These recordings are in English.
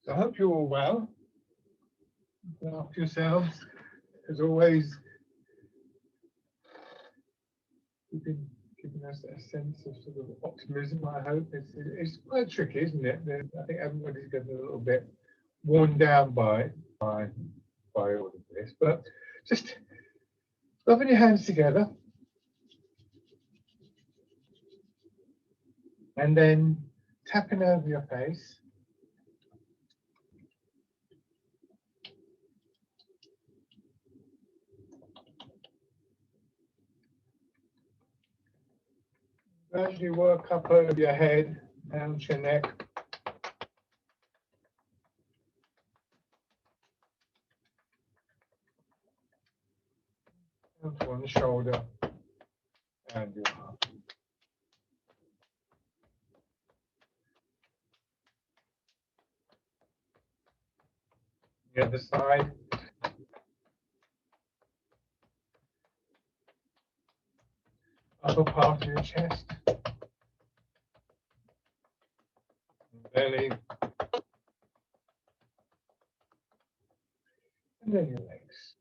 So I hope you're all well. Look after yourselves. As always, you've been giving us a sense of sort of optimism, I hope. It's quite tricky, isn't it? I think everybody's getting a little bit worn down by all of this. But just rubbing your hands together and then tapping over your face. Gradually work up over your head, down to your neck. Down to one shoulder and your heart. The other side. Upper part of your chest. Belly. And then your legs.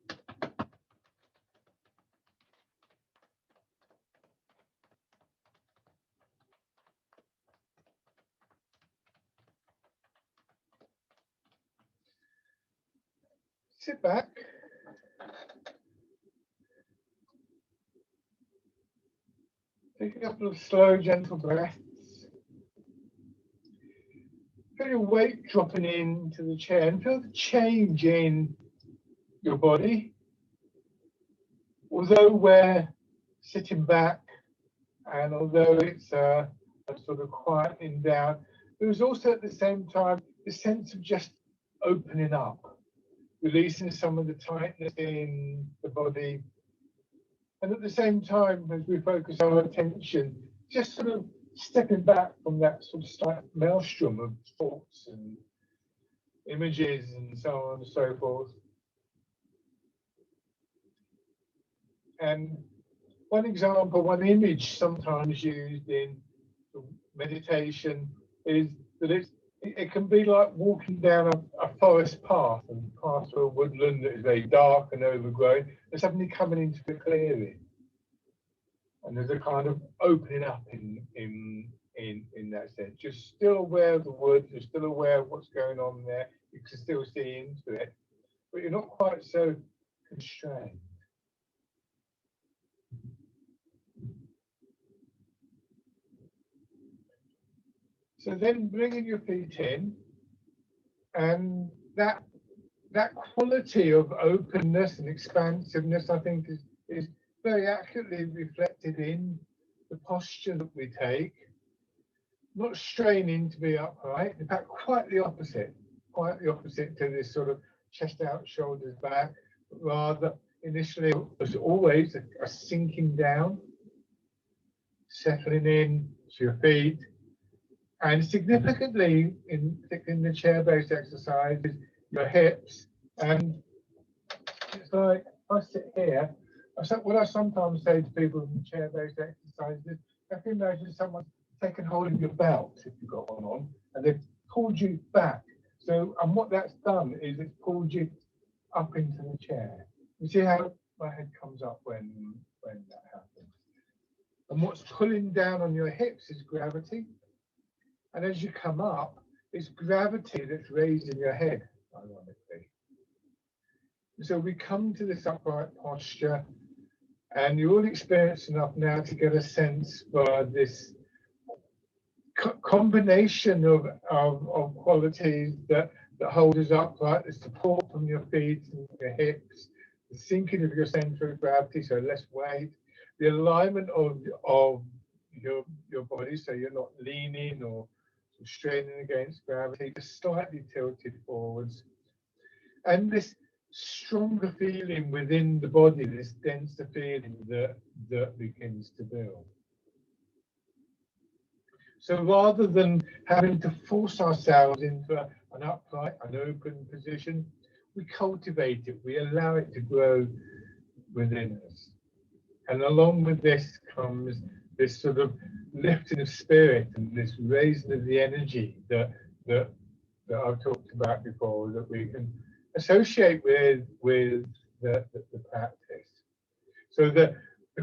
Sit back. Take a couple of slow, gentle breaths. Feel your weight dropping into the chair and feel the change in your body. Although we're sitting back and although it's a sort of quieting down, there's also at the same time the sense of just opening up, releasing some of the tightness in the body. And at the same time, as we focus our attention, just sort of stepping back from that sort of slight maelstrom of thoughts and images and so on and so forth. And one example, one image sometimes used in meditation is that it can be like walking down a forest path and past a woodland that is very dark and overgrown, and suddenly coming into the clearing. And there's a kind of opening up in that sense. You're still aware of the woods, you're still aware of what's going on there, you can still see into it, but you're not quite so constrained. So then bringing your feet in, and that quality of openness and expansiveness, I think, is very accurately reflected in the posture that we take. Not straining to be upright, in fact, quite the opposite to this sort of chest out, shoulders back, but rather initially, as always, a sinking down, settling in to your feet. And significantly, in the chair-based exercises, your hips. And it's like, I sit here, what I sometimes say to people in chair-based exercises, I can imagine someone taken hold of your belt, if you've got one on, and they've pulled you back. So, and what that's done is it's pulled you up into the chair. You see how my head comes up when that happens. And what's pulling down on your hips is gravity. And as you come up, it's gravity that's raising your head, ironically. So we come to this upright posture, and you're all experienced enough now to get a sense for this combination of qualities that hold us upright, the support from your feet and your hips, the sinking of your center of gravity, so less weight, the alignment of your body, so you're not leaning or straining against gravity, just slightly tilted forwards. And this stronger feeling within the body, this denser feeling that begins to build. So rather than having to force ourselves into an upright, an open position, we cultivate it, we allow it to grow within us. And along with this comes this sort of lifting of spirit and this raising of the energy that that I've talked about before that we can associate with the practice. So the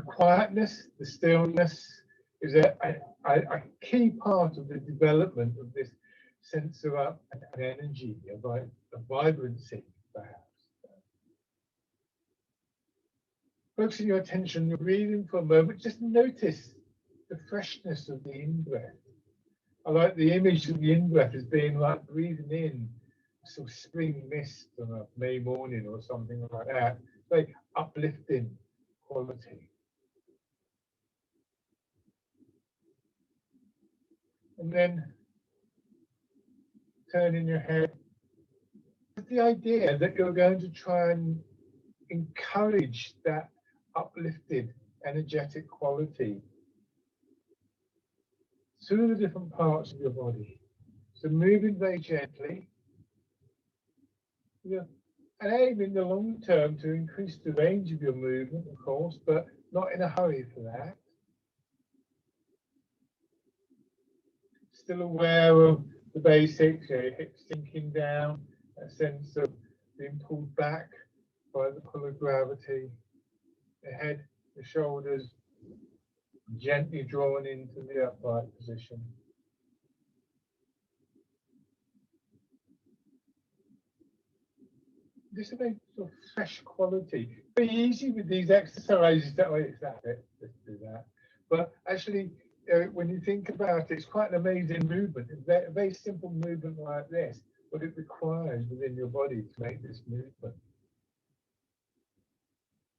quietness, the stillness is a key part of the development of this sense of an energy, a vibrancy, perhaps. Focusing your attention on your breathing for a moment, just notice the freshness of the in-breath. I like the image of the in-breath as being like breathing in some spring mist on a May morning or something like that. Like uplifting quality. And then turning your head. The idea that you're going to try and encourage that uplifted, energetic quality through the different parts of your body. So moving very gently. Yeah. And aim in the long term to increase the range of your movement, of course, but not in a hurry for that. Still aware of the basics, your hips sinking down, a sense of being pulled back by the pull of gravity, the head, the shoulders gently drawn into the upright position. This is a very sort of fresh quality. Very easy with these exercises. That way, it's that bit, let's do that. But actually, when you think about it, it's quite an amazing movement. A very simple movement like this, what it requires within your body to make this movement.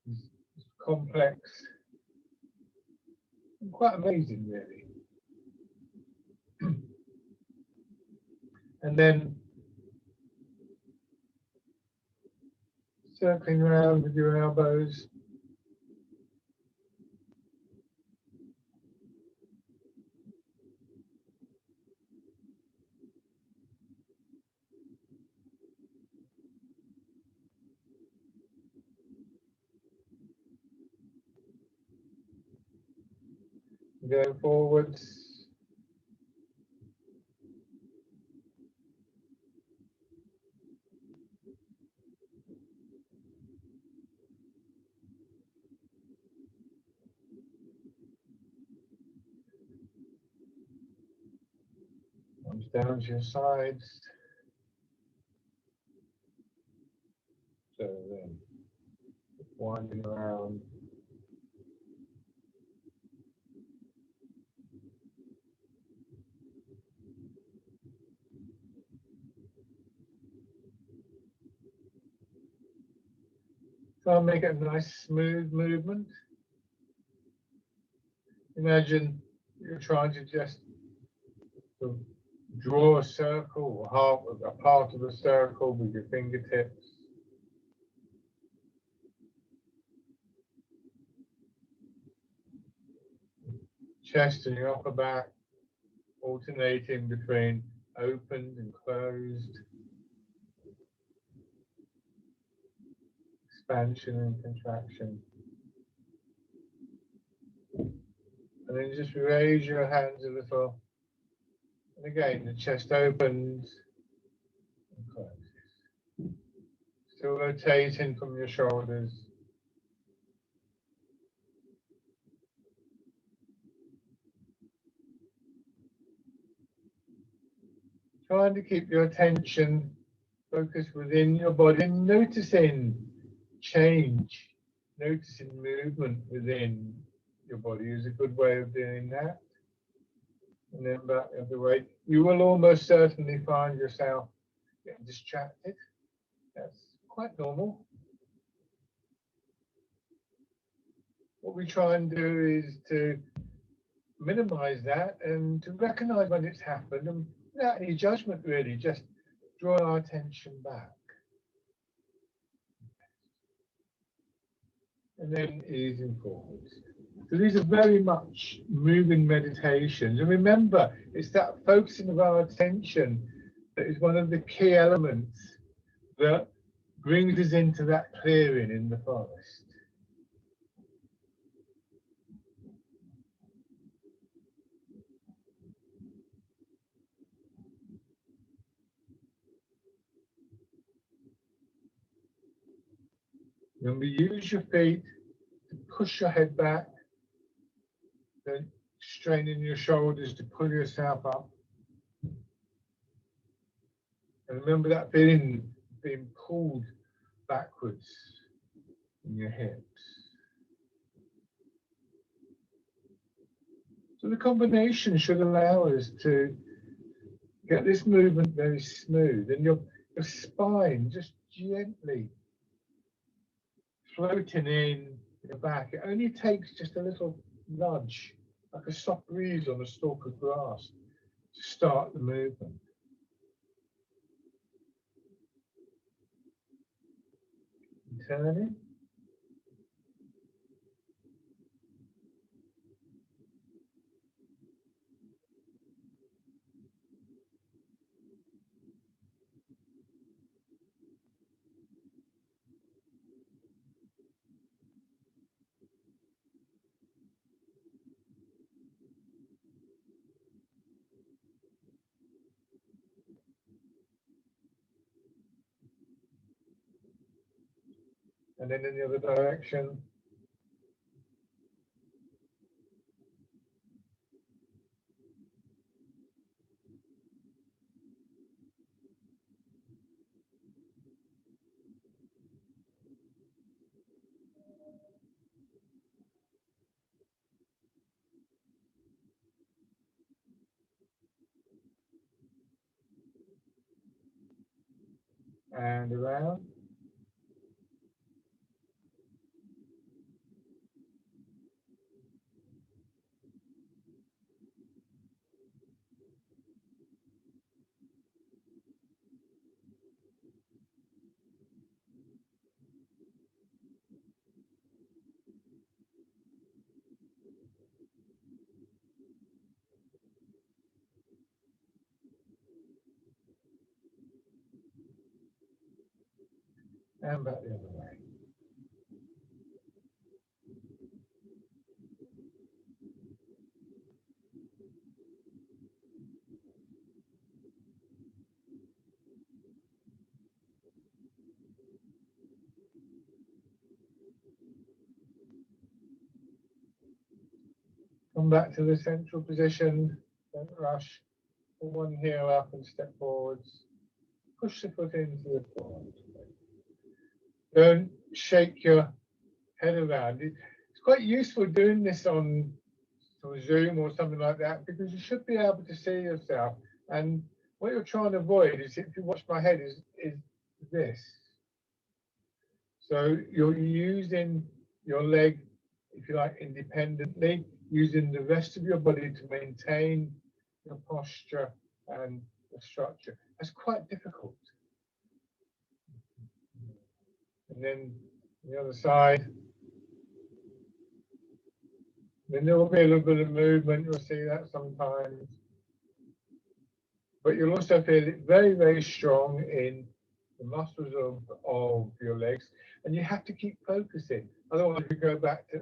It's complex and quite amazing, really. And then circling around with your elbows. Go forwards. Arms down to your sides. So then, winding around. Try and make it a nice smooth movement. Imagine you're trying to just sort of draw a circle or a part of a circle with your fingertips. Chest and your upper back alternating between opened and closed. Expansion and contraction. And then just raise your hands a little. And again, the chest opens and closes. Still rotating from your shoulders. Trying to keep your attention focused within your body and noticing change, noticing movement within your body is a good way of doing that. And then back the other way. You will almost certainly find yourself getting distracted. That's quite normal. What we try and do is to minimize that and to recognize when it's happened and without any judgment really, just draw our attention back. And then easing forwards. So these are very much moving meditations. And remember, it's that focusing of our attention that is one of the key elements that brings us into that clearing in the forest. Remember, use your feet to push your head back, then straining your shoulders to pull yourself up. And remember that feeling being pulled backwards in your hips. So the combination should allow us to get this movement very smooth, and your spine just gently floating in the back. It only takes just a little nudge, like a soft breeze on a stalk of grass, to start the movement. Turning. And then in the other direction. And around. And back the other way. Come back to the central position. Don't rush. Pull one heel up and step forwards. Push the foot into the floor. Don't shake your head around. It's quite useful doing this on Zoom or something like that, because you should be able to see yourself. And what you're trying to avoid is, if you watch my head, is this. So you're using your leg, if you like, independently, using the rest of your body to maintain your posture and the structure. That's quite difficult. And then the other side. Then there will be a little bit of movement, you'll see that sometimes. But you'll also feel it very, very strong in the muscles of your legs. And you have to keep focusing. Otherwise, you go back to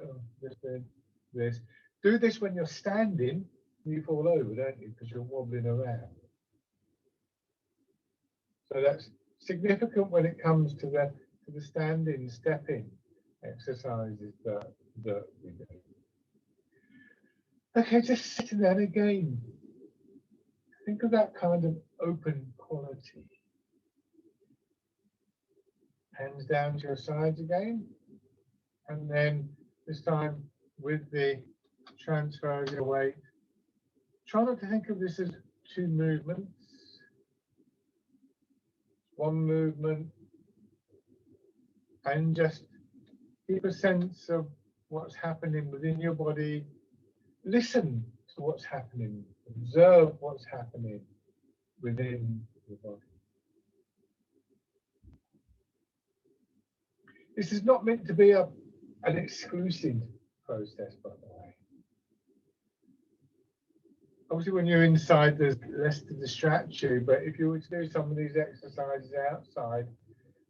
this. Do this when you're standing, you fall over, don't you? Because you're wobbling around. So that's significant when it comes to the standing, stepping exercises that we do. Okay, just sitting there again. Think of that kind of open quality. Hands down to your sides again. And then this time with the transfer of your weight. Try not to think of this as two movements. One movement. And just keep a sense of what's happening within your body. Listen to what's happening. Observe what's happening within your body. This is not meant to be an exclusive process, by the way. Obviously, when you're inside, there's less to distract you, but if you were to do some of these exercises outside,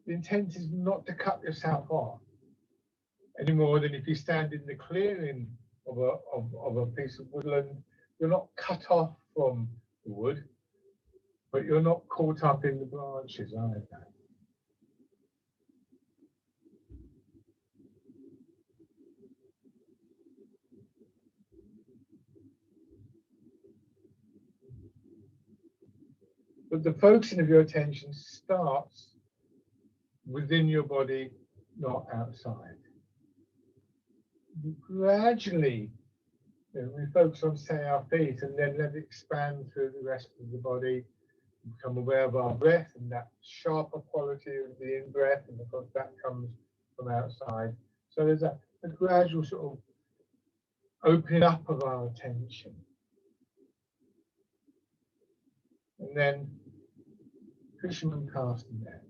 the intent is not to cut yourself off any more than if you stand in the clearing of a piece of woodland. You're not cut off from the wood, but you're not caught up in the branches either. but the focusing of your attention starts within your body, not outside. You gradually, we focus on, say, our feet, and then let it expand through the rest of the body. Become aware of our breath and that sharper quality of the in-breath, and of course that comes from outside. So there's a gradual sort of opening up of our attention. And then fisherman casting net.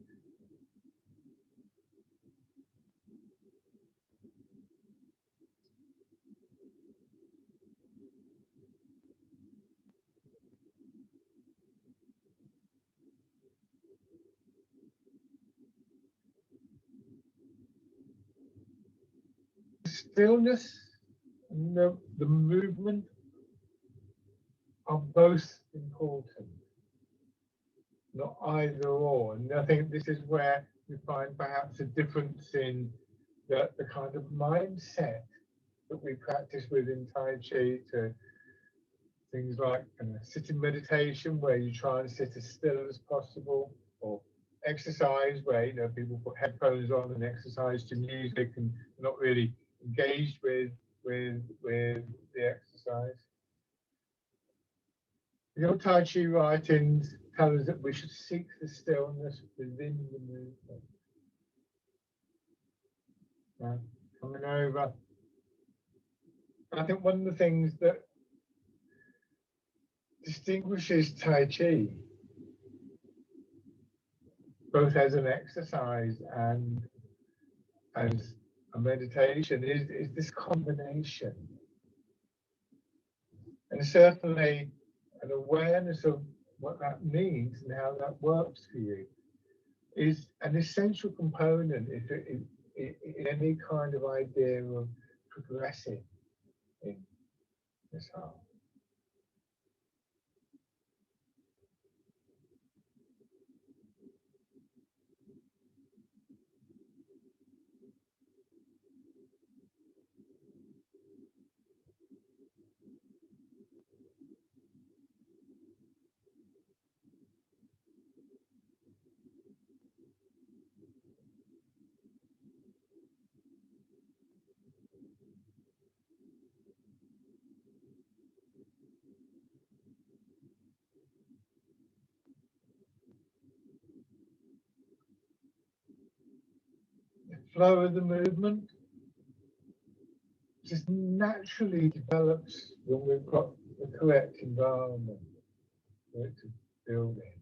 Stillness and the movement are both important, not either or. And I think this is where we find perhaps a difference in the kind of mindset that we practice within Tai Chi to things like sitting meditation, where you try and sit as still as possible, or exercise, where people put headphones on and exercise to music and not really engaged with the exercise. The old Tai Chi writings tell us that we should seek the stillness within the movement. Now, coming over, I think one of the things that distinguishes Tai Chi, both as an exercise and as a meditation, is this combination. And certainly an awareness of what that means and how that works for you is an essential component in any kind of idea of progressing in this art. The flow of the movement just naturally develops when we've got the correct environment for it to build in.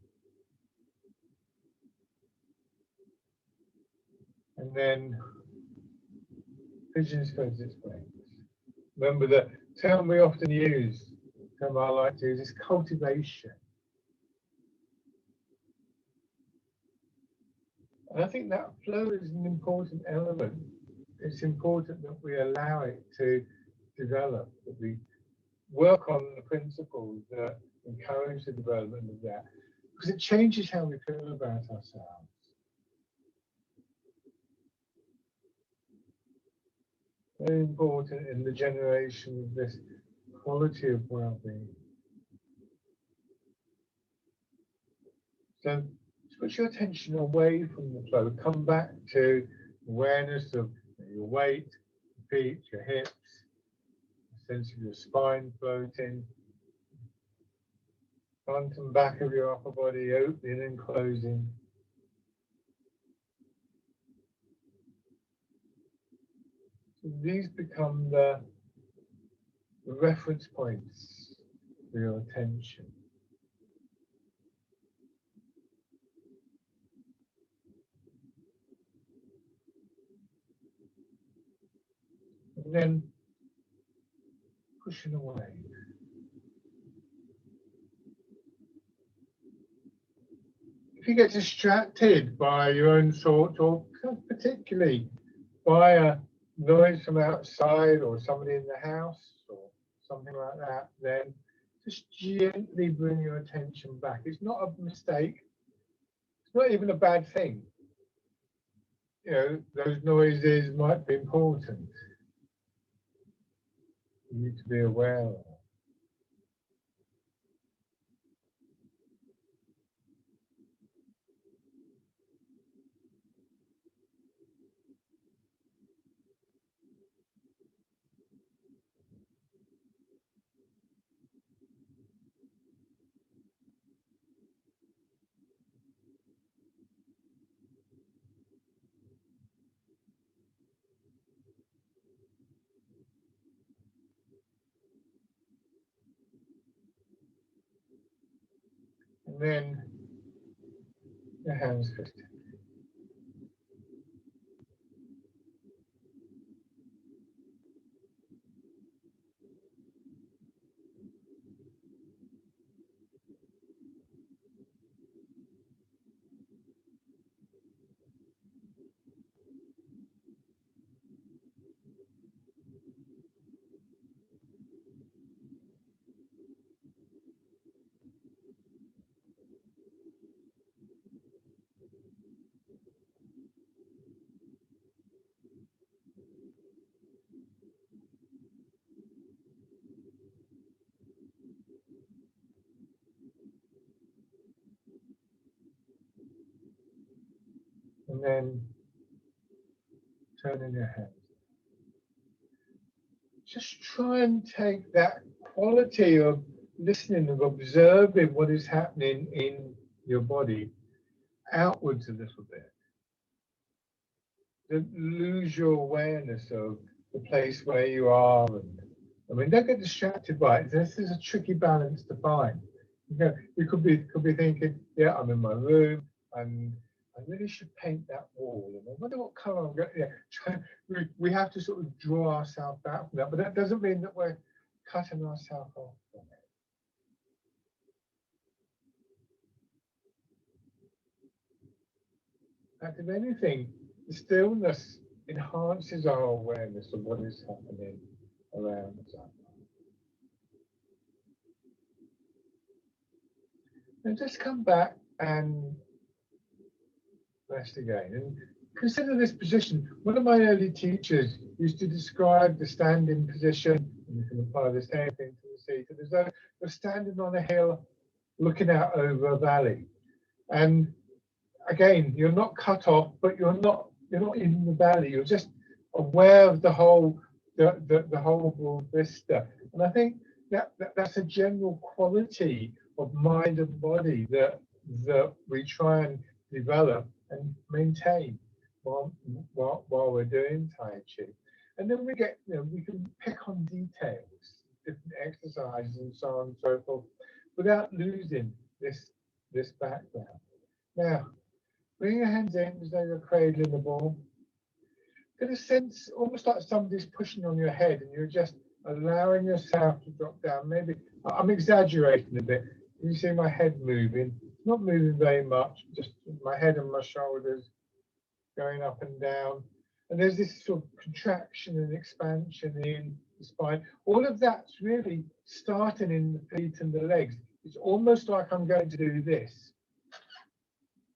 And then pigeons goes its wings. Remember, the term we often use, the term I like to use, is cultivation. And I think that flow is an important element. It's important that we allow it to develop, that we work on the principles that encourage the development of that, because it changes how we feel about ourselves. Very important in the generation of this quality of well-being. So switch your attention away from the flow. Come back to awareness of your weight, your feet, your hips, the sense of your spine floating, front and back of your upper body opening and closing. So these become the reference points for your attention. And then pushing away. If you get distracted by your own thoughts, or particularly by a noise from outside or somebody in the house or something like that, then just gently bring your attention back. It's not a mistake. It's not even a bad thing. Those noises might be important. You need to be aware of. And then your hands twisted. And then turning your head. Just try and take that quality of listening, of observing what is happening in your body outwards a little bit. Don't lose your awareness of the place where you are. And I mean, don't get distracted by it. This is a tricky balance to find. You know, you could be thinking, yeah, I'm in my room and I really should paint that wall. And I wonder what colour I'm going to. Yeah, we have to sort of draw ourselves out from that, but that doesn't mean that we're cutting ourselves off from it. In fact, if anything, the stillness enhances our awareness of what is happening around us. And just come back and rest again. And consider this position. One of my early teachers used to describe the standing position, and you can apply the same thing to the seated, as though you're standing on a hill looking out over a valley. And again, you're not cut off, but you're not in the valley. You're just aware of the whole broad vista. And I think that's a general quality of mind and body that we try and develop and maintain while we're doing Tai Chi. And then we can pick on details, different exercises and so on and so forth, without losing this background. Now, bring your hands in as though you're cradling the ball. Get a sense almost like somebody's pushing on your head and you're just allowing yourself to drop down. Maybe I'm exaggerating a bit. You see my head moving. It's not moving very much, just my head and my shoulders going up and down. And there's this sort of contraction and expansion in the spine. All of that's really starting in the feet and the legs. It's almost like I'm going to do this.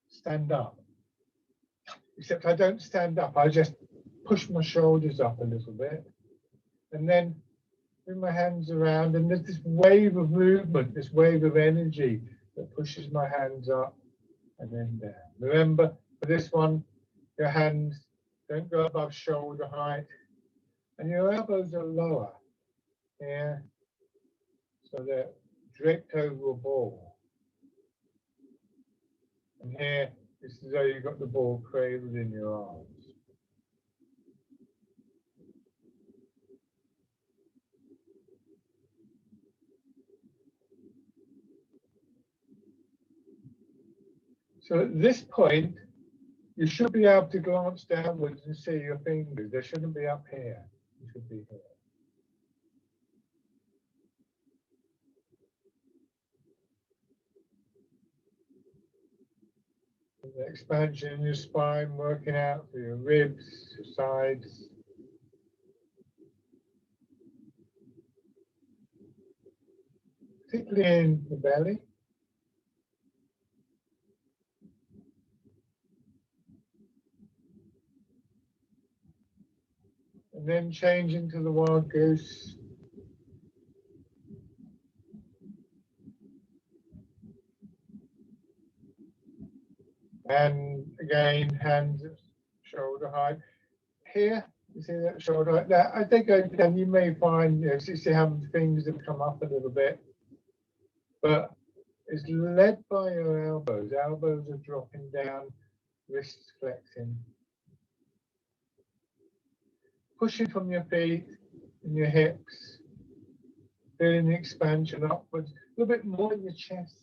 Stand up. Except I don't stand up. I just push my shoulders up a little bit. And then bring my hands around. And there's this wave of movement, this wave of energy that pushes my hands up and then down. Remember, for this one, your hands don't go above shoulder height. And your elbows are lower here. So they're draped over a ball. And here, it's as though you've got the ball cradled in your arms. So at this point, you should be able to glance downwards and see your fingers. They shouldn't be up here. They should be here. The expansion in your spine, working out for your ribs, your sides. Particularly in the belly. And then changing to the wild goose. And again, hands at shoulder height. here, you see that shoulder like that. I think again, you may find, you see how things have come up a little bit, but it's led by your elbows. Elbows are dropping down, wrists flexing. Pushing from your feet and your hips, feeling the expansion upwards, a little bit more in your chest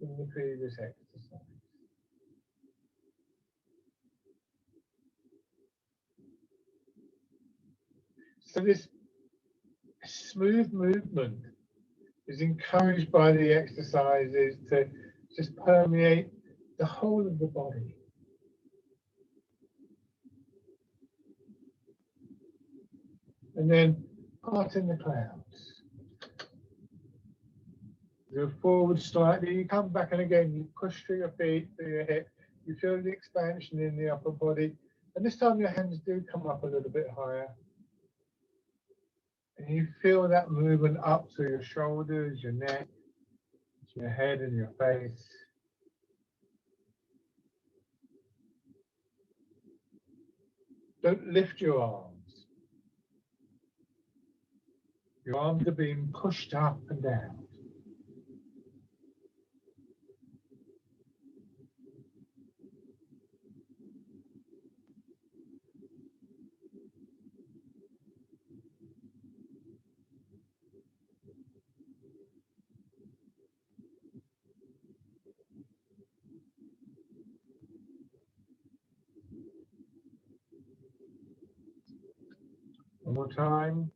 than the previous exercise. So this smooth movement is encouraged by the exercises to just permeate the whole of the body. And then part in the clouds. Go forward slightly, you come back, and again you push through your feet, through your hip, you feel the expansion in the upper body, and this time your hands do come up a little bit higher. And you feel that movement up through your shoulders, your neck, your head and your face. Don't lift your arms. Your arms are being pushed up and down. One more time.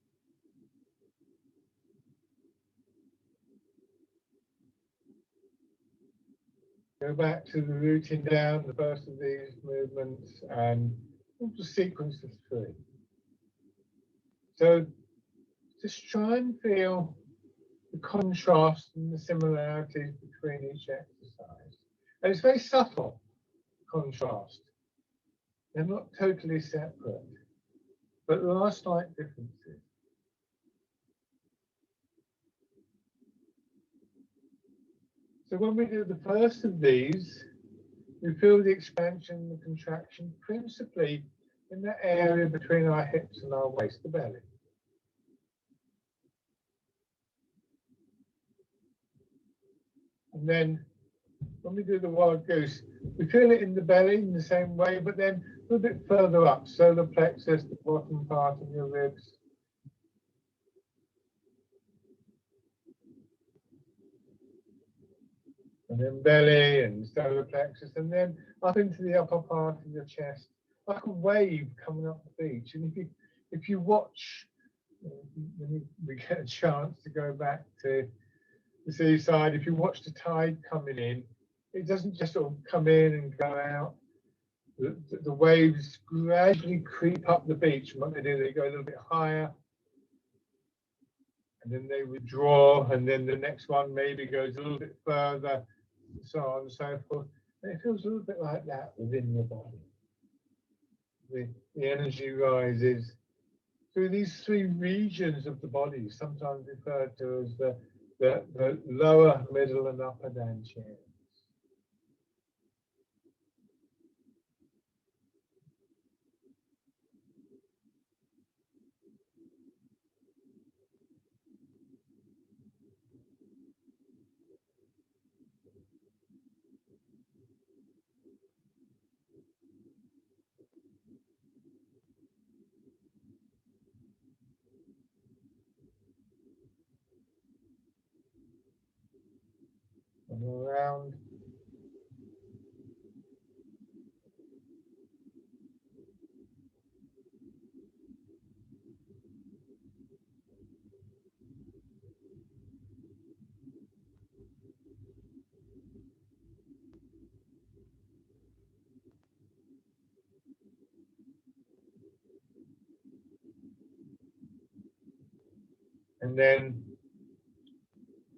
Go back to the rooting down, the first of these movements, and we'll just sequence of 3. So just try and feel the contrast and the similarities between each exercise. And it's very subtle contrast. They're not totally separate, but there are slight differences. So when we do the first of these, we feel the expansion, the contraction, principally in that area between our hips and our waist, the belly. And then when we do the wild goose, we feel it in the belly in the same way, but then a little bit further up, solar plexus, the bottom part of your ribs. And then belly and solar plexus, and then up into the upper part of your chest, like a wave coming up the beach. And if you watch, when we get a chance to go back to the seaside, if you watch the tide coming in, it doesn't just sort of come in and go out. The waves gradually creep up the beach, and what they do, they go a little bit higher, and then they withdraw, and then the next one maybe goes a little bit further, so on and so forth. And it feels a little bit like that within your body. The energy rises through these 3 regions of the body, sometimes referred to as the lower, middle, and upper dantians. And around. And then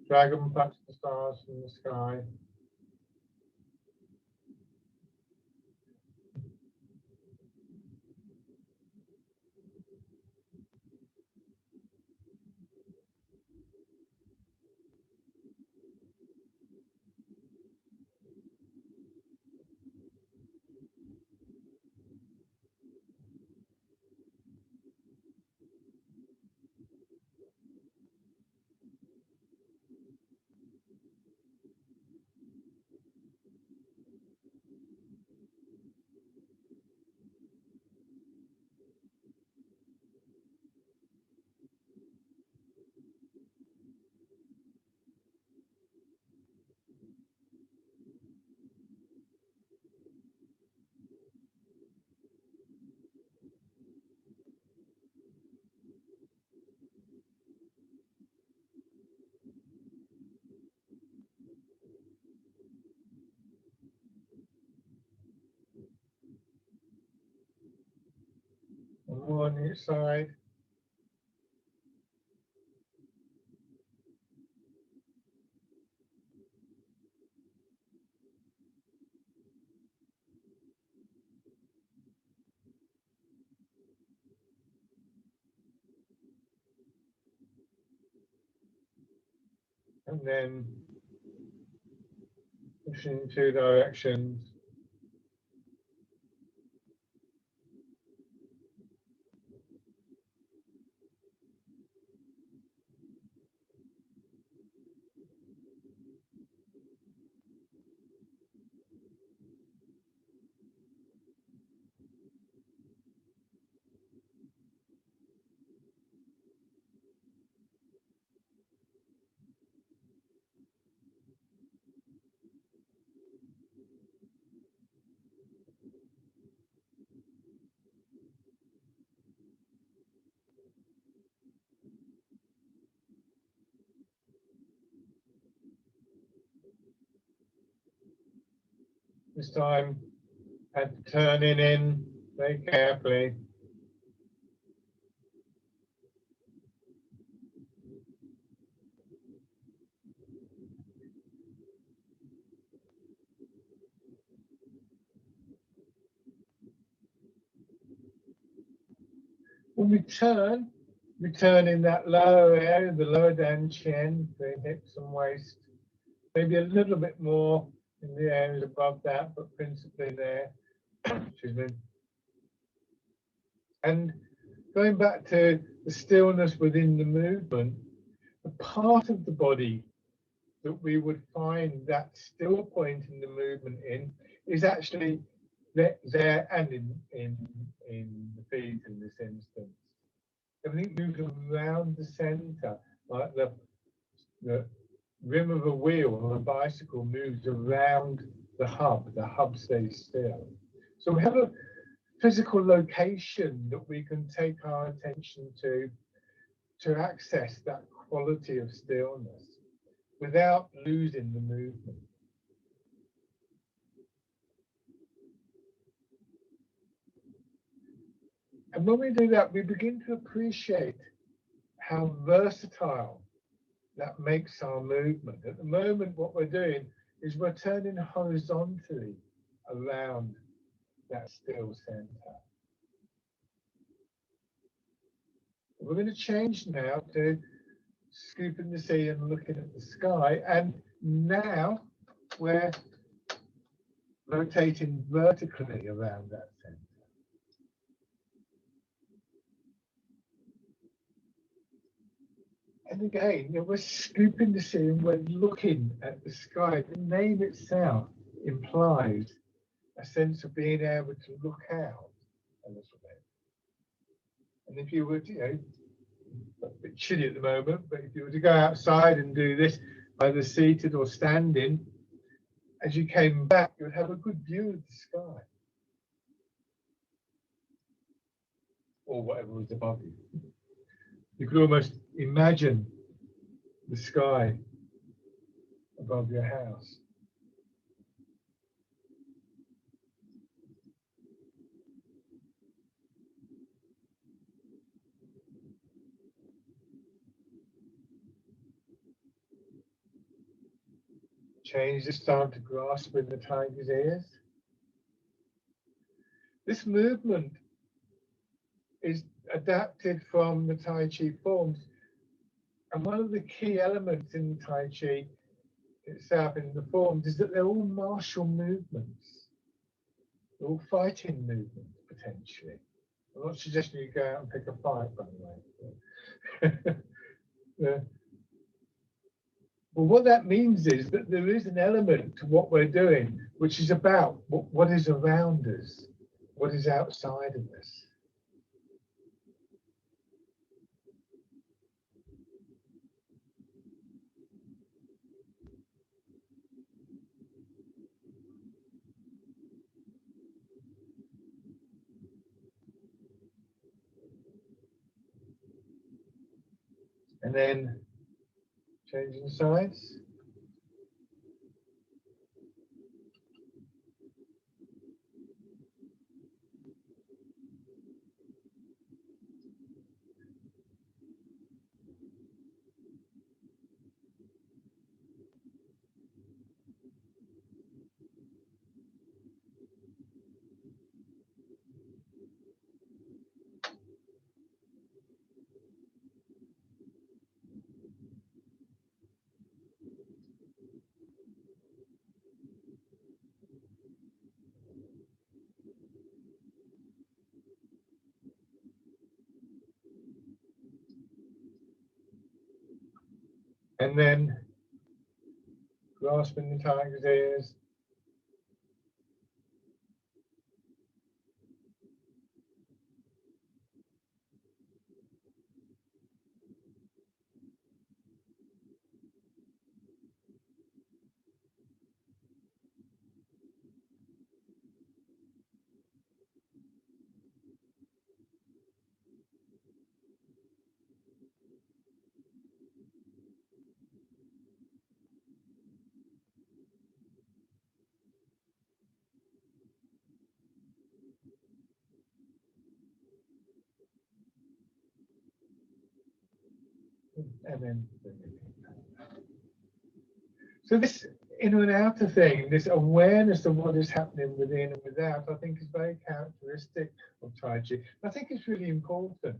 dragon touch the stars from the sky. right side. And then pushing in 2 directions. This time, and turning in very carefully. When we turn in that lower area, the lower down chin, the hips and waist, maybe a little bit more in the areas above that, but principally there. Excuse me. And going back to the stillness within the movement, the part of the body that we would find that still point in the movement in is actually there and in the feet in this instance. Everything moves around the center, like the rim of a wheel on a bicycle moves around the hub stays still. So we have a physical location that we can take our attention to access that quality of stillness without losing the movement. And when we do that, we begin to appreciate how versatile that makes our movement. At the moment, what we're doing is we're turning horizontally around that still center. We're going to change now to scooping the sea and looking at the sky. And now we're rotating vertically around that center. And again, we're scooping the sea and we're looking at the sky. The name itself implies a sense of being able to look out a little bit. And if you were to, a bit chilly at the moment, but if you were to go outside and do this, either seated or standing, as you came back, you would have a good view of the sky. Or whatever was above you. You could almost imagine the sky above your house. Change this time to grasping the tiger's ears. This movement is adapted from the Tai Chi forms. And one of the key elements in Tai Chi itself, in the forms, is that they're all martial movements. They're all fighting movements, potentially. I'm not suggesting you go out and pick a fight, by the way. Yeah. Well, what that means is that there is an element to what we're doing, which is about what is around us, what is outside of us. And then changing sides. and then grasping the tiger's ears. And then so this inner and outer thing, this awareness of what is happening within and without, I think is very characteristic of Tai Chi. I think it's really important.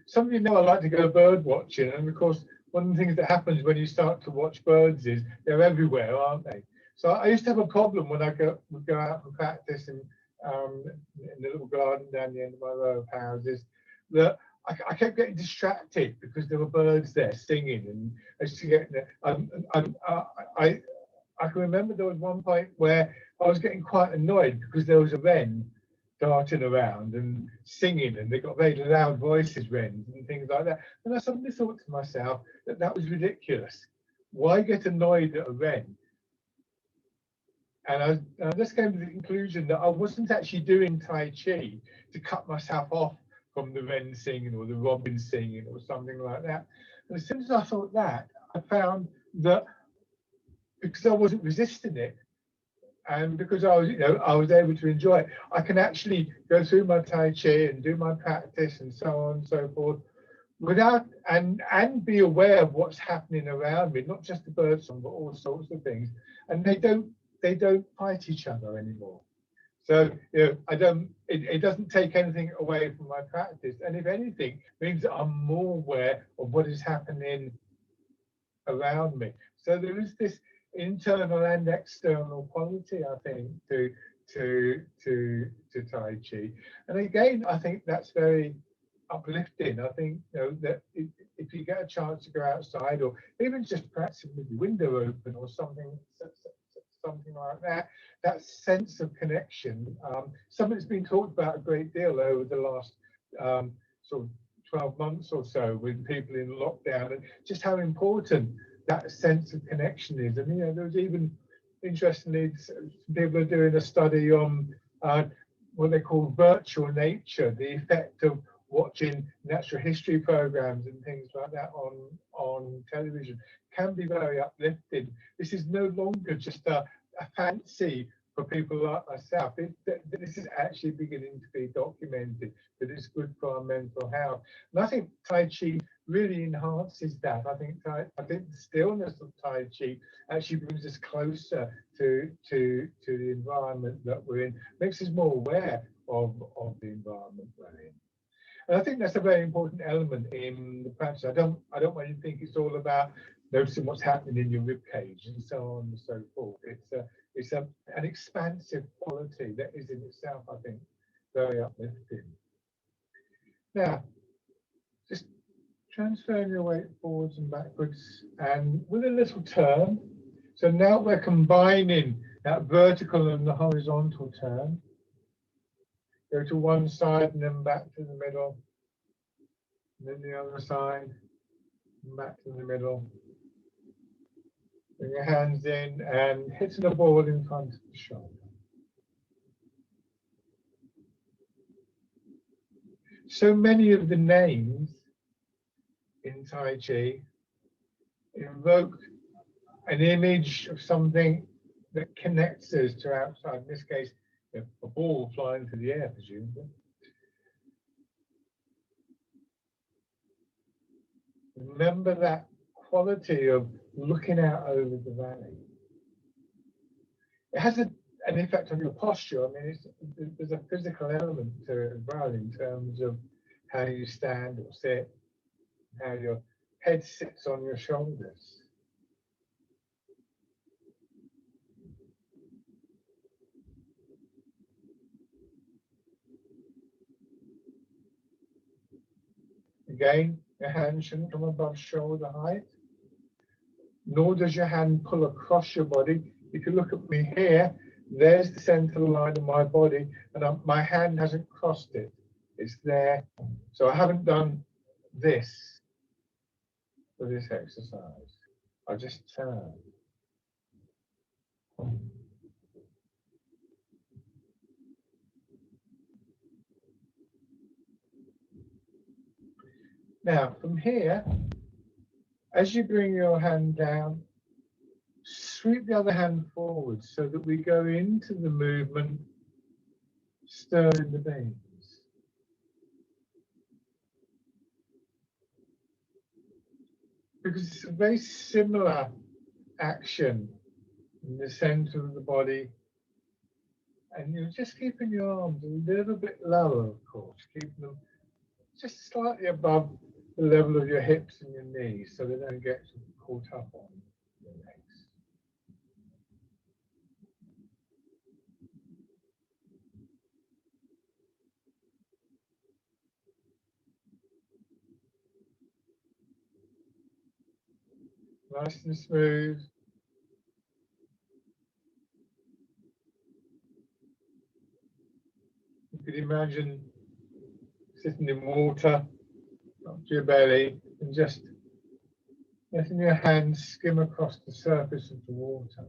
Some of you know I like to go bird watching, and of course, one of the things that happens when you start to watch birds is they're everywhere, aren't they? So I used to have a problem when I would go out and practice in the little garden down the end of my row of houses, that I kept getting distracted because there were birds there singing, and I used to get. I can remember there was one point where I was getting quite annoyed because there was a wren darting around and singing, and they got very loud voices, wrens and things like that. And I suddenly thought to myself that that was ridiculous. Why get annoyed at a wren? And I just came to the conclusion that I wasn't actually doing Tai Chi to cut myself off from the wren singing or the robin singing or something like that. And as soon as I thought that, I found that because I wasn't resisting it, and because I was, I was able to enjoy it, I can actually go through my Tai Chi and do my practice and so on and so forth without and be aware of what's happening around me, not just the bird song, but all sorts of things. And they don't fight each other anymore. So it doesn't take anything away from my practice, and if anything, means that I'm more aware of what is happening around me. So there is this internal and external quality, I think, to Tai Chi. And again, I think that's very uplifting. I think that if you get a chance to go outside, or even just practicing with the window open or something like that, that sense of connection, something that's been talked about a great deal over the last sort of 12 months or so with people in lockdown, and just how important that sense of connection is. And there was even, interestingly, people are doing a study on what they call virtual nature, the effect of watching natural history programs and things like that on television can be very uplifting. This is no longer just a fancy for people like myself. This is actually beginning to be documented, that it's good for our mental health. And I think Tai Chi really enhances that. I think the stillness of Tai Chi actually brings us closer to the environment that we're in, makes us more aware of the environment we're in. And I think that's a very important element in the practice. I don't want you to think it's all about noticing what's happening in your rib cage and so on and so forth. It's an expansive quality that is in itself, I think, very uplifting. Now, just transferring your weight forwards and backwards, and with a little turn. So now we're combining that vertical and the horizontal turn. Go to one side and then back to the middle, and then the other side, and back to the middle. Bring your hands in and hitting the ball in front of the shoulder. So many of the names in Tai Chi invoke an image of something that connects us to outside. In this case, a ball flying through the air, presumably. Remember that quality of looking out over the valley. It has an effect on your posture. I mean, there's a physical element to it as well, in terms of how you stand or sit, how your head sits on your shoulders. Again, your hands shouldn't come above shoulder height. nor does your hand pull across your body. If you look at me here, there's the center line of my body, and my hand hasn't crossed it. It's there. So I haven't done this for this exercise. I just turn. Now, from here, as you bring your hand down, sweep the other hand forward so that we go into the movement, stirring the beans. Because it's a very similar action in the center of the body. And you're just keeping your arms a little bit lower, of course, keeping them just slightly above the level of your hips and your knees so they don't get caught up on your legs. Nice and smooth. You could imagine sitting in water up to your belly and just letting your hands skim across the surface of the water.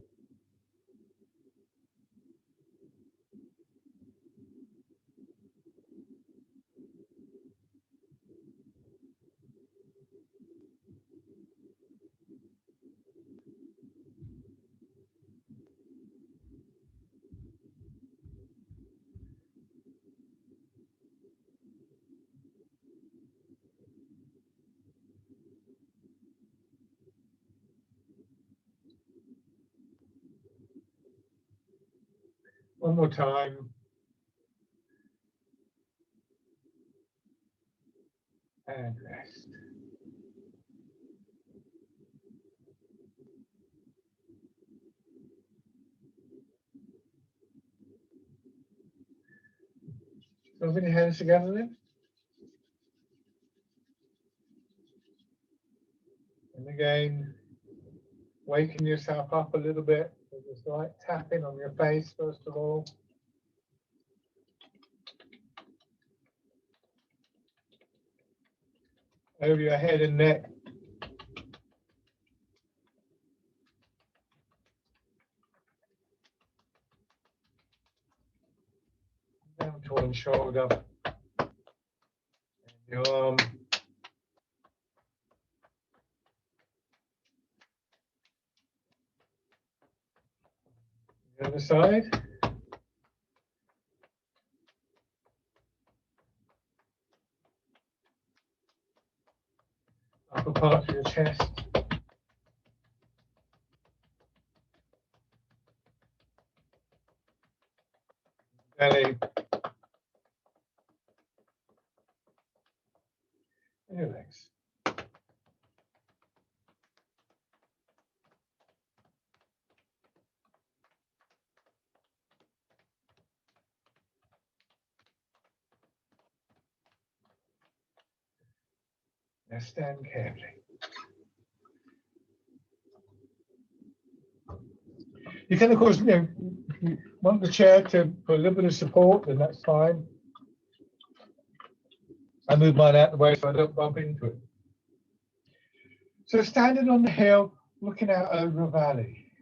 One more time. And rest. Open your hands together then. And again, waking yourself up a little bit. Just like tapping on your face, first of all. Over your head and neck. Down to one shoulder. And your arm. The other side. Upper part of your chest. Belly. And your legs. Now stand carefully. You can, of course, if you want the chair to put a little bit of support, then that's fine. I move mine out of the way so I don't bump into it. So standing on the hill, looking out over a valley.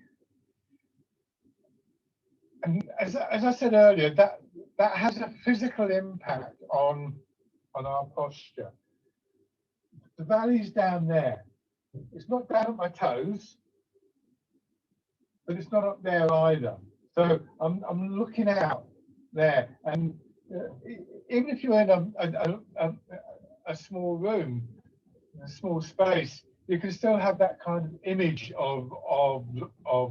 And as I said earlier, that has a physical impact on our posture. The valley's down there. It's not down at my toes, but it's not up there either. So I'm looking out there, and even if you're in a small room, a small space, you can still have that kind of image of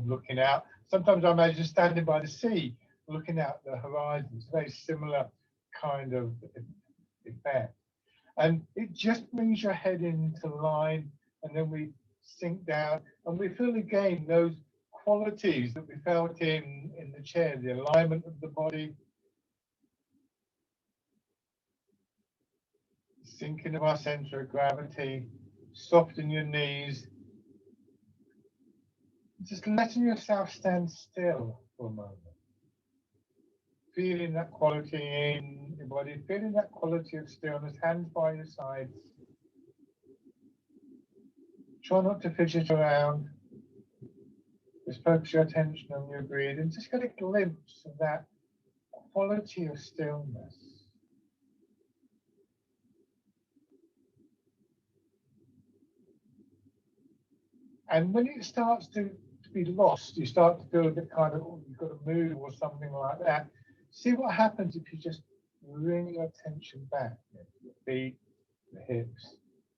looking out. Sometimes I imagine standing by the sea, looking out the horizon. It's a very similar kind of effect. And it just brings your head into line, and then we sink down, and we feel again those qualities that we felt in the chair, the alignment of the body, sinking of our center of gravity, soften your knees, Just letting yourself stand still for a moment. Feeling that quality in your body, feeling that quality of stillness, hands by your sides. Try not to fidget around. Just focus your attention on your breathing. Just get a glimpse of that quality of stillness. And when it starts to be lost, you start to feel a bit kind of, oh, you've got to move or something like that. See what happens if you just bring your attention back to your feet, the hips,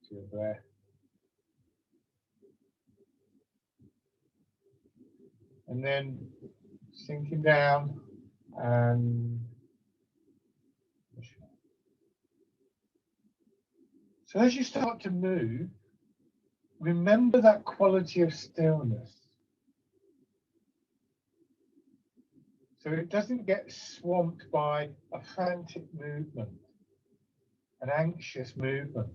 to your breath. And then sinking down and so as you start to move, remember that quality of stillness. So it doesn't get swamped by a frantic movement, an anxious movement.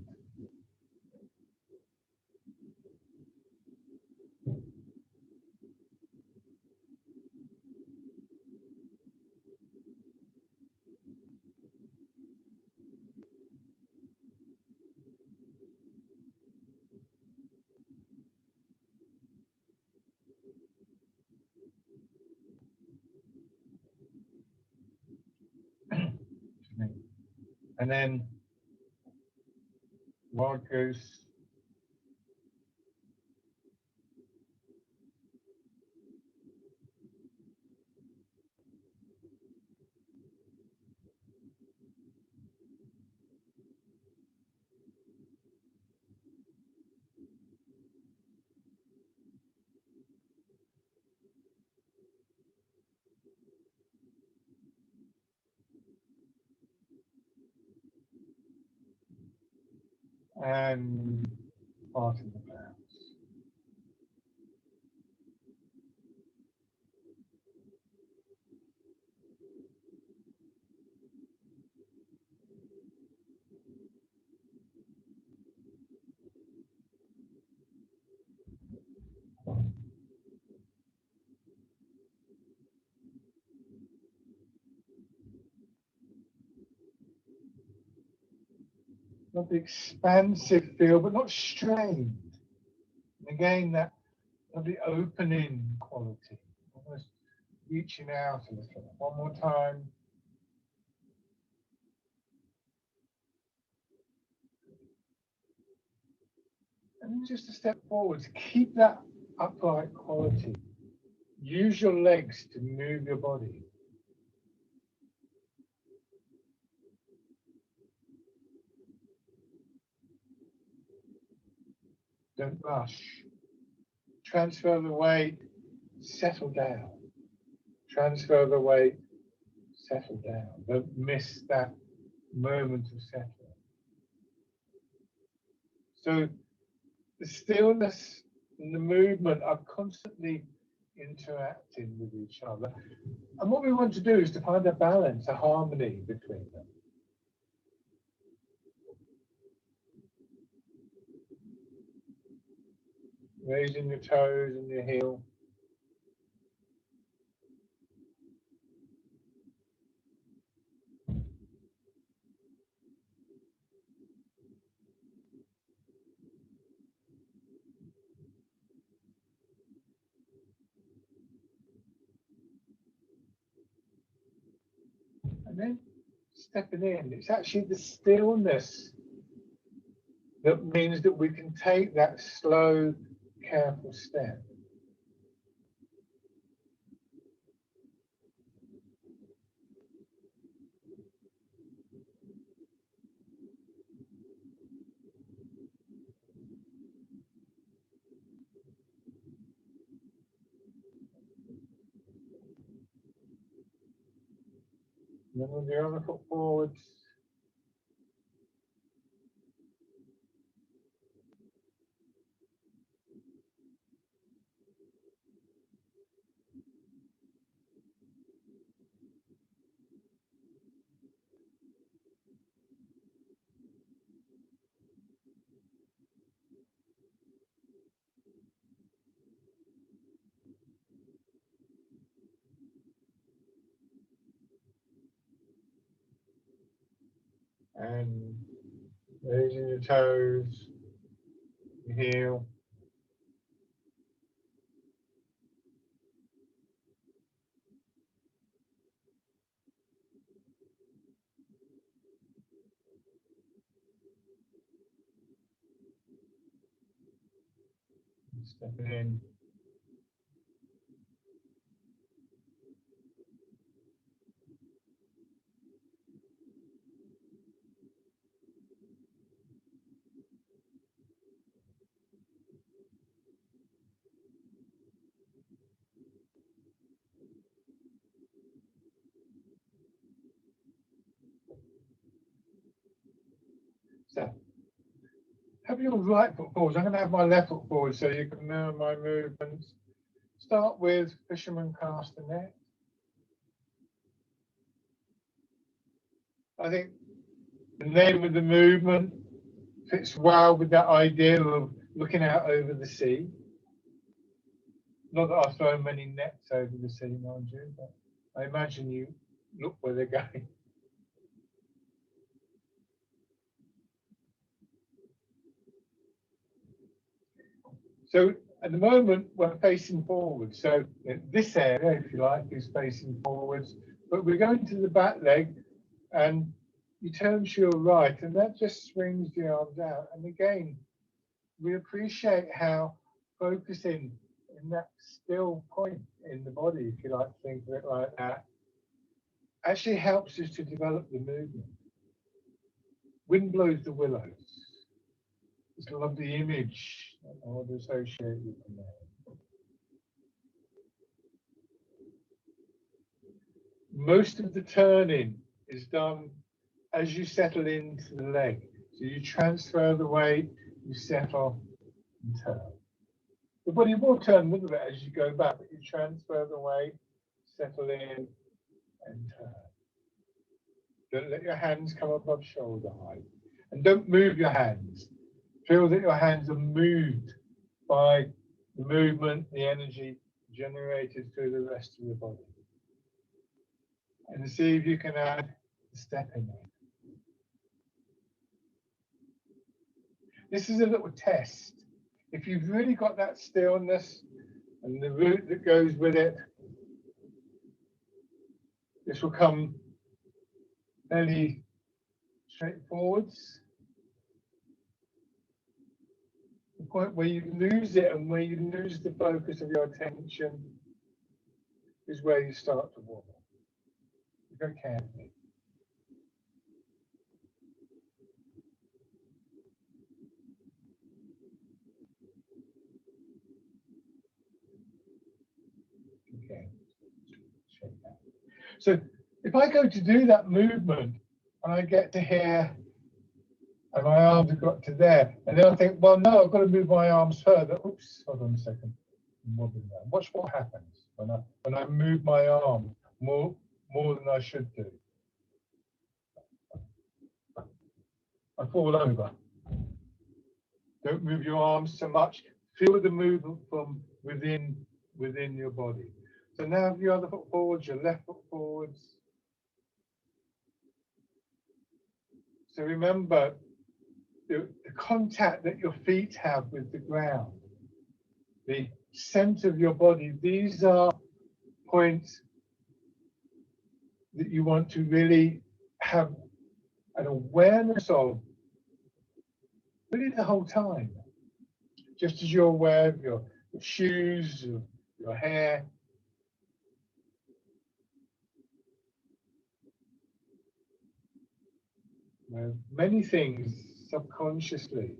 And then wild goose. And part of the clouds. Not the expansive feel, but not strained. And again, that the opening quality, almost reaching out a little. One more time. And then just a step forwards. Keep that upright quality. Use your legs to move your body. Don't rush. Transfer the weight, settle down. Transfer the weight, settle down. Don't miss that moment of settling. So the stillness and the movement are constantly interacting with each other. And what we want to do is to find a balance, a harmony between them. Raising your toes and your heel. And then stepping in. It's actually the stillness that means that we can take that slow, careful step. And then with your other foot forwards. and raising your toes, your heel. Stepping in. So, have your right foot forward. I'm going to have my left foot forward so you can mirror my movements. Start with fisherman castanet. I think the name of the movement fits well with that idea of looking out over the sea. Not that I've thrown many nets over the sea, mind you, but I imagine you look where they're going. So at the moment, we're facing forward. So this area, if you like, is facing forwards, but we're going to the back leg and you turn to your right and that just swings the arms out. And again, we appreciate how focusing in that still point in the body, if you like to think of it like that, actually helps us to develop the movement. Wind blows the willows. It's a lovely image that I would associate with that. Most of the turning is done as you settle into the leg. So you transfer the weight, you settle and turn. The body will turn a little bit as you go back, but you transfer the weight, settle in and turn. Don't let your hands come above shoulder height. And don't move your hands. Feel that your hands are moved by the movement, the energy generated through the rest of your body. And see if you can add a step in there. This is a little test. If you've really got that stillness and the root that goes with it, this will come fairly straightforwards. The point where you lose it and where you lose the focus of your attention is where you start to wobble. Go carefully. Okay. So if I go to do that movement and I get to here and my arms have got to there, and then I think, well, no, I've got to move my arms further. Oops, hold on a second. I'm wobbling there. Watch what happens when I move my arm more than I should do. I fall over. Don't move your arms so much. Feel the movement from within your body. So now your other foot forwards, your left foot forwards. So remember the contact that your feet have with the ground, the center of your body. These are points that you want to really have an awareness of really the whole time. Just as you're aware of your shoes, of your hair. Many things subconsciously.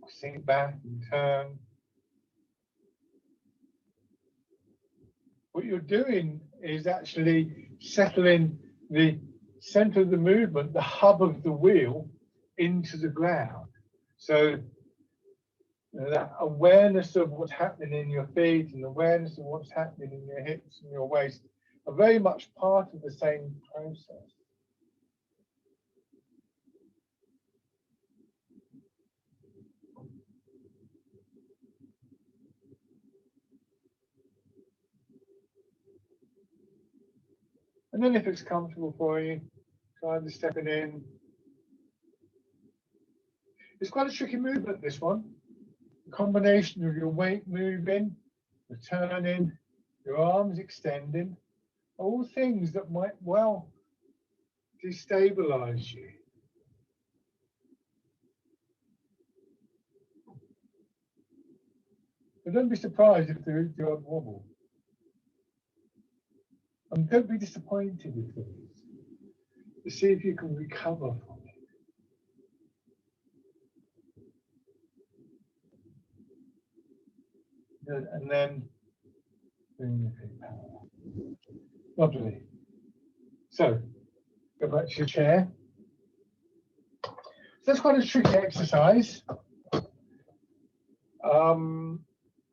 Sink back and turn. What you're doing is actually settling the center of the movement, the hub of the wheel, into the ground. So that awareness of what's happening in your feet and awareness of what's happening in your hips and your waist are very much part of the same process. And then if it's comfortable for you, kind of stepping in. It's quite a tricky movement, this one. The combination of your weight moving, returning, your arms extending, all things that might well destabilize you. But don't be surprised if there is the odd wobble. And don't be disappointed if there is. To see if you can recover from it. And then bring your feet power. Lovely. So, go back to your chair. So that's quite a tricky exercise.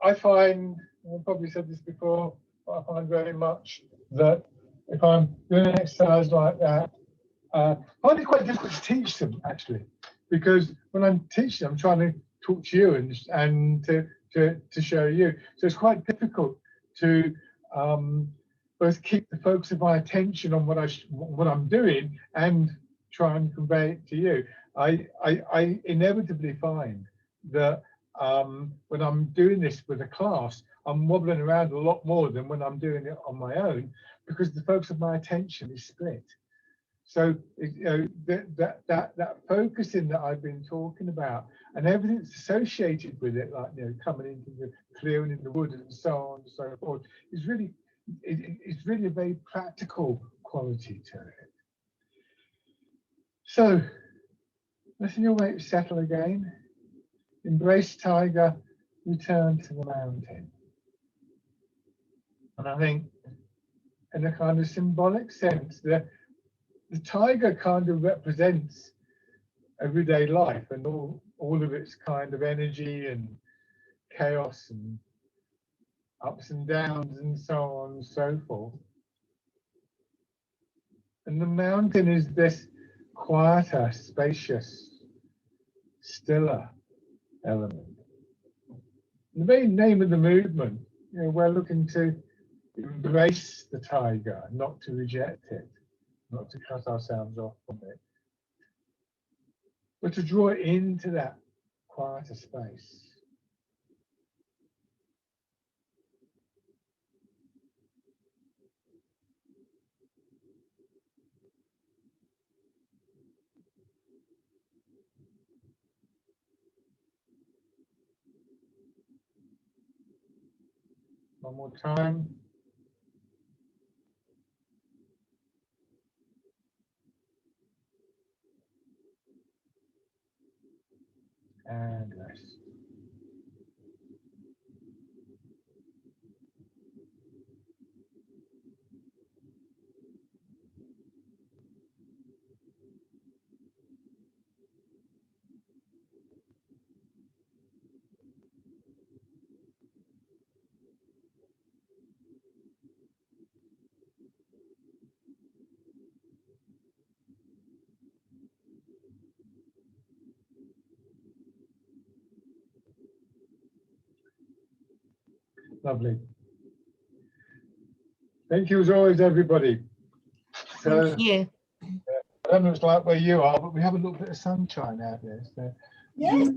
I find, I've probably said this before, but I find very much that if I'm doing an exercise like that, I find it quite difficult to teach them, actually, because when I'm teaching, I'm trying to talk to you and to show you. So it's quite difficult to both keep the focus of my attention on what I'm doing and try and convey it to you. I inevitably find that when I'm doing this with a class, I'm wobbling around a lot more than when I'm doing it on my own, because the focus of my attention is split. So that focusing that I've been talking about and everything that's associated with it, like coming into the clearing in the wood and so on and so forth, is really it's really a very practical quality to it. So letting your weight settle again. Embrace tiger, return to the mountain. And I think in a kind of symbolic sense, the tiger kind of represents everyday life and all of its kind of energy and chaos and ups and downs and so on and so forth. And the mountain is this quieter, spacious, stiller element. The very name of the movement, we're looking to embrace the tiger, not to reject it, not to cut ourselves off from it, but to draw it into that quieter space. One more time. And rest. Lovely. Thank you as always, everybody. So, thank you. I don't know what it's like where you are, but we have a little bit of sunshine out there. So Yes.